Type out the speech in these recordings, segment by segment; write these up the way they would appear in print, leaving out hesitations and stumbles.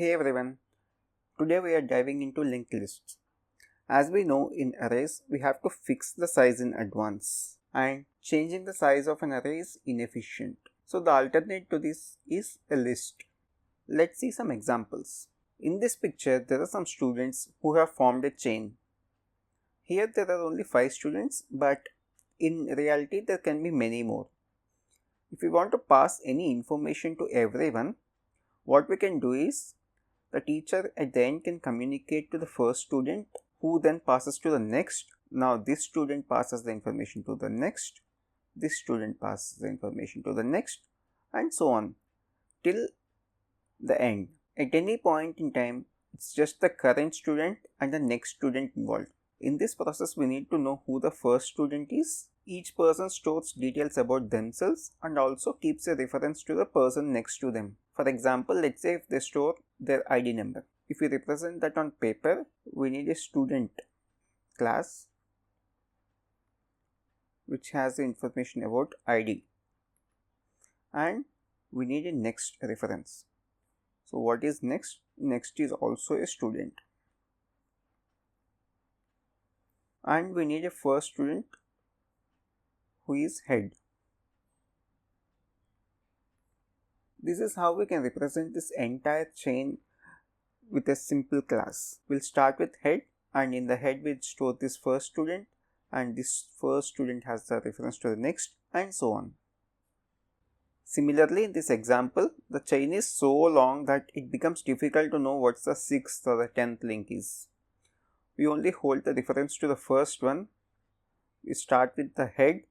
Hey everyone, today we are diving into linked lists. As we know, in arrays we have to fix the size in advance, and changing the size of an array is inefficient. So the alternate to this is a list. Let's see some examples. In this picture there are some students who have formed a chain. Here there are only 5 students, but in reality there can be many more. If we want to pass any information to everyone, what we can do is the teacher at the end can communicate to the first student, who then passes to the next. Now this student passes the information to the next, this student passes the information to the next, and so on till the end. At any point in time, it's just the current student and the next student involved. In this process, we need to know who the first student is. Each person stores details about themselves and also keeps a reference to the person next to them. For example, let's say if they store their ID number. If we represent that on paper, we need a student class which has the information about ID, and we need a next reference. So what is next? Next is also a student, and we need a first student who is head. This is how we can represent this entire chain with a simple class. We'll start with head, and in the head we'll store this first student, and this first student has the reference to the next, and so on. Similarly, in this example, the chain is so long that it becomes difficult to know what's the 6th or the 10th link is. We only hold the reference to the first one. We start with the head,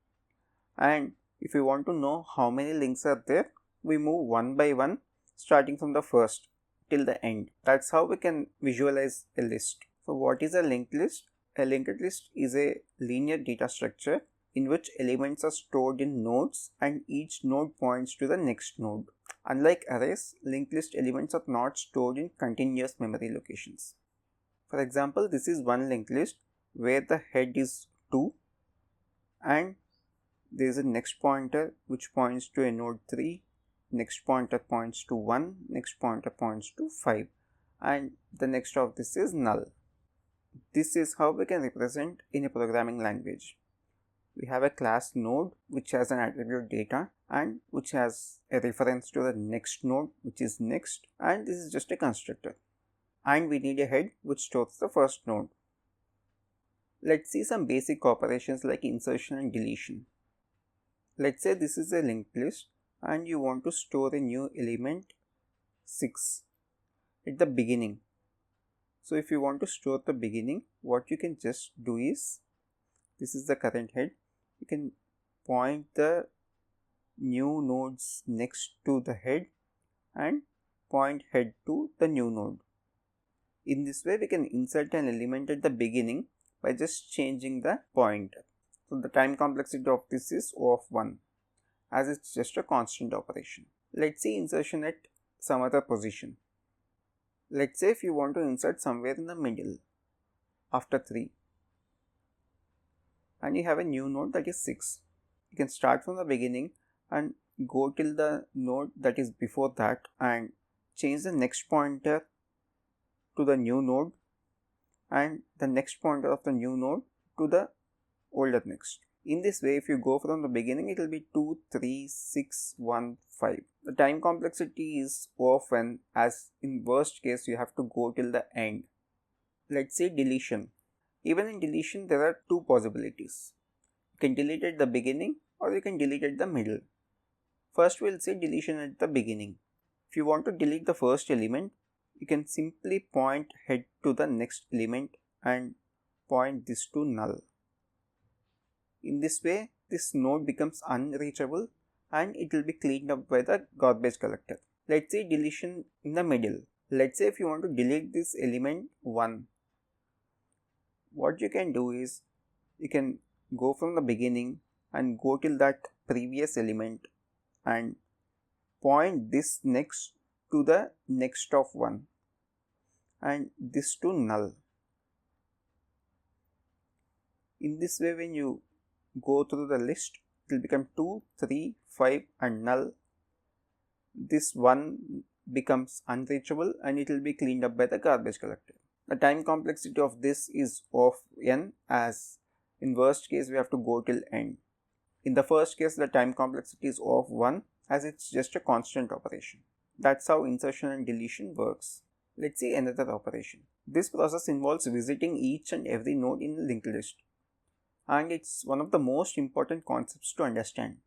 and if we want to know how many links are there, we move one by one, starting from the first till the end. That's how we can visualize a list. So what is a linked list? A linked list is a linear data structure in which elements are stored in nodes and each node points to the next node. Unlike arrays, linked list elements are not stored in continuous memory locations. For example, this is one linked list where the head is 2 and there is a next pointer which points to a node 3, next pointer points to 1, next pointer points to 5, and the next of this is null. This is how we can represent in a programming language. We have a class node which has an attribute data and which has a reference to the next node which is next, and this is just a constructor. And we need a head which stores the first node. Let's see some basic operations like insertion and deletion. Let's say this is a linked list and you want to store a new element 6 at the beginning. So if you want to store the beginning, what you can just do is, this is the current head, you can point the new nodes next to the head and point head to the new node. In this way we can insert an element at the beginning by just changing the pointer. So the time complexity of this is O of 1, as it's just a constant operation. Let's see insertion at some other position. Let's say if you want to insert somewhere in the middle after 3 and you have a new node that is 6. You can start from the beginning and go till the node that is before that and change the next pointer to the new node and the next pointer of the new node to the older next. In this way, if you go from the beginning, it will be 2, 3, 6, 1, 5. The time complexity is O of n, as in worst case you have to go till the end. Let's say deletion. Even in deletion there are 2 possibilities. You can delete at the beginning or you can delete at the middle. First we'll say deletion at the beginning. If you want to delete the first element, you can simply point head to the next element and point this to null. In this way, this node becomes unreachable and it will be cleaned up by the garbage collector. Let's say deletion in the middle. Let's say if you want to delete this element 1, what you can do is you can go from the beginning and go till that previous element and point this next to the next of 1 and this to null. In this way, when you go through the list, it will become 2, 3, 5 and null. This 1 becomes unreachable and it will be cleaned up by the garbage collector. The time complexity of this is of n, as in worst case we have to go till end. In the first case the time complexity is of 1, as it's just a constant operation. That's how insertion and deletion works. Let's see another operation. This process involves visiting each and every node in a linked list, and it's one of the most important concepts to understand.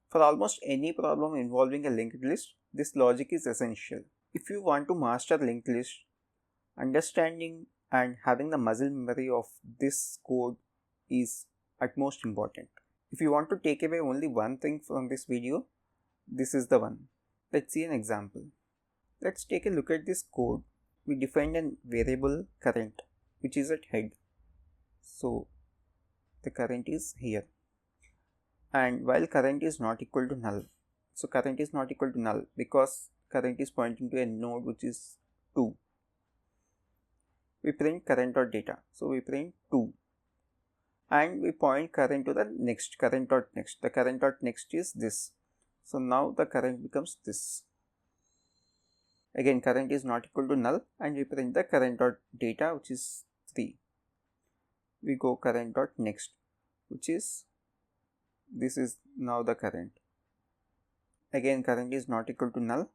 For almost any problem involving a linked list, this logic is essential. If you want to master linked list, understanding and having the muscle memory of this code is utmost important. If you want to take away only one thing from this video, this is the one. Let's see an example. Let's take a look at this code. We defined a variable current which is at head. So the current is here. And while current is not equal to null, so current is not equal to null because current is pointing to a node which is 2. We print current dot data, so we print 2, and we point current to the next current dot next. The current dot next is this, so now the current becomes this. Again, current is not equal to null, and we print the current dot data which is 3. We go current dot next, which is this is now the current. Again, current is not equal to null.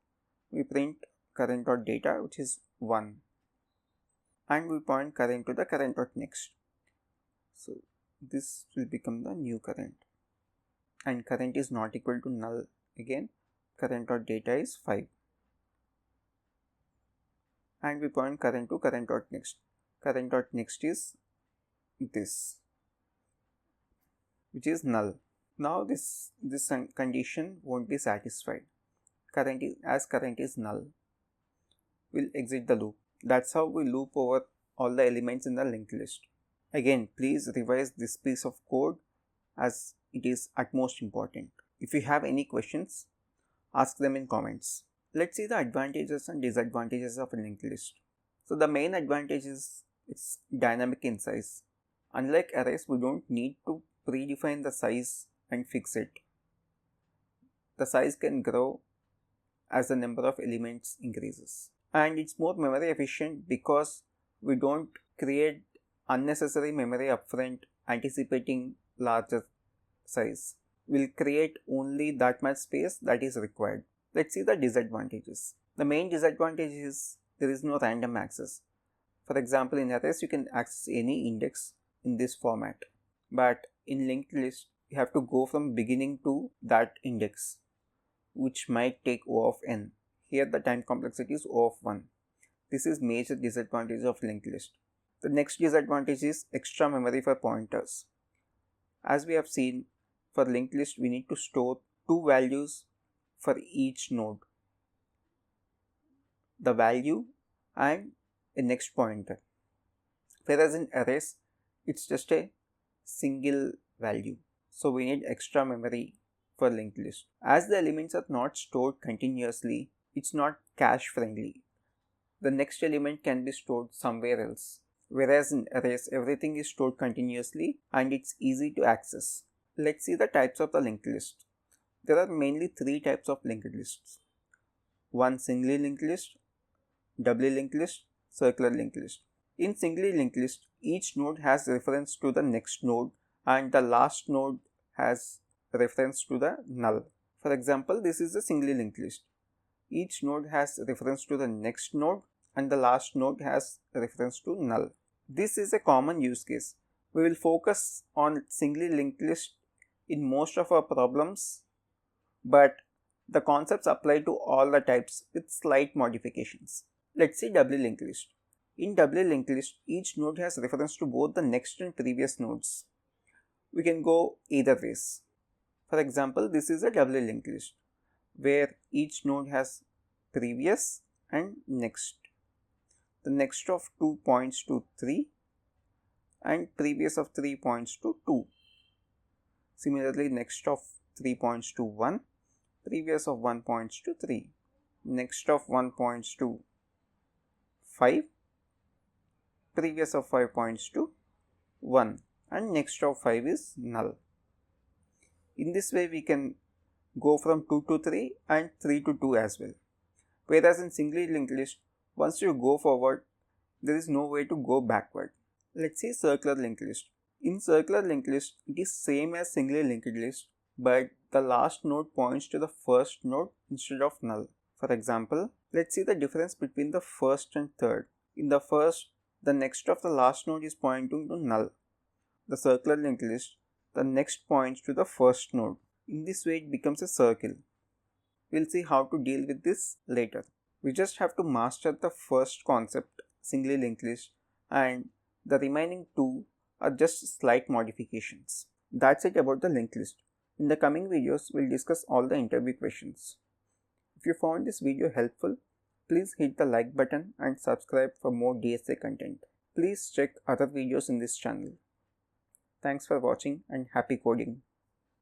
We print current dot data which is 1, and we point current to the current dot next. So this will become the new current, and current is not equal to null. Again, current dot data is 5, and we point current to current dot next. Current dot next is this, which is null. Now this condition won't be satisfied. Current is null, we'll exit the loop. That's how we loop over all the elements in the linked list. Again, please revise this piece of code as it is utmost important. If you have any questions, ask them in comments. Let's see the advantages and disadvantages of a linked list. So the main advantage is it's dynamic in size. Unlike arrays, we don't need to predefine the size and fix it. The size can grow as the number of elements increases. And it's more memory efficient because we don't create unnecessary memory upfront anticipating larger size. We'll create only that much space that is required. Let's see the disadvantages. The main disadvantage is there is no random access. For example, in arrays you can access any index in this format, but in linked list you have to go from beginning to that index, which might take O of n. Here the time complexity is O of 1. This is major disadvantage of linked list. The next disadvantage is extra memory for pointers. As we have seen, for linked list we need to store 2 values for each node, the value and a next pointer, whereas in arrays it's just a single value. So we need extra memory for linked list. As the elements are not stored continuously, it's not cache friendly. The next element can be stored somewhere else, whereas in arrays everything is stored continuously and it's easy to access. Let's see the types of the linked list. There are mainly 3 types of linked lists. One singly linked list, doubly linked list, circular linked list. In singly linked list, each node has reference to the next node and the last node has reference to the null. For example, this is a singly linked list. Each node has reference to the next node and the last node has reference to null. This is a common use case. We will focus on singly linked list in most of our problems, but the concepts apply to all the types with slight modifications. Let's see doubly linked list. In doubly linked list, each node has reference to both the next and previous nodes. We can go either ways. For example, this is a doubly linked list where each node has previous and next. The next of 2 points to 3 and previous of 3 points to 2. Similarly, next of 3 points to 1, previous of 1 points to 3. Next of 1 points to 5, previous of 5 points to 1, and next of 5 is null. In this way we can go from 2 to 3 and 3 to 2 as well. Whereas in singly linked list, once you go forward, there is no way to go backward. Let's see circular linked list. In circular linked list, it is same as singly linked list, but the last node points to the first node instead of null. For example, let's see the difference between the first and third. In the first, the next of the last node is pointing to null. The circular linked list, the next points to the first node. In this way, it becomes a circle. We'll see how to deal with this later. We just have to master the first concept, singly linked list, and the remaining two are just slight modifications. That's it about the linked list. In the coming videos, we'll discuss all the interview questions. If you found this video helpful, please hit the like button and subscribe for more DSA content. Please check other videos in this channel. Thanks for watching and happy coding.